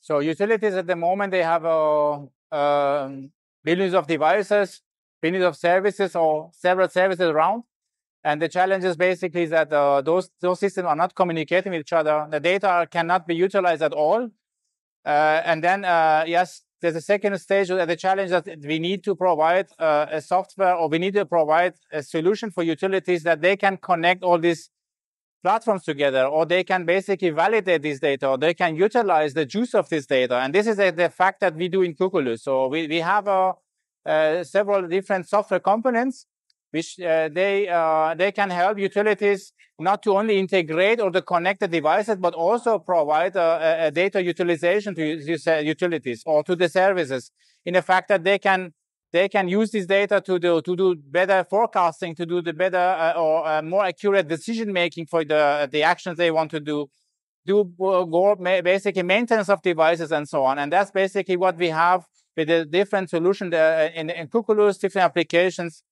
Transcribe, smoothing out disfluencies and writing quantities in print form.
So utilities at the moment, they have billions of devices, billions of services, or several services around. And the challenge is basically that those systems are not communicating with each other. The data cannot be utilized at all. And then, yes, there's a second stage of the challenge that we need to provide a software, or we need to provide a solution for utilities that they can connect all these platforms together, or they can basically validate this data, or they can utilize the juice of this data. And this is the fact that we do in Cuculus. So we have several different software components which they can help utilities not to only integrate or to connect the devices, but also provide a data utilization to utilities or to the services, in the fact that they can use this data to do better forecasting, to do the better or more accurate decision making for the actions they want to do basically maintenance of devices and so on. And that's basically what we have with the different solutions in Cuculus, different applications.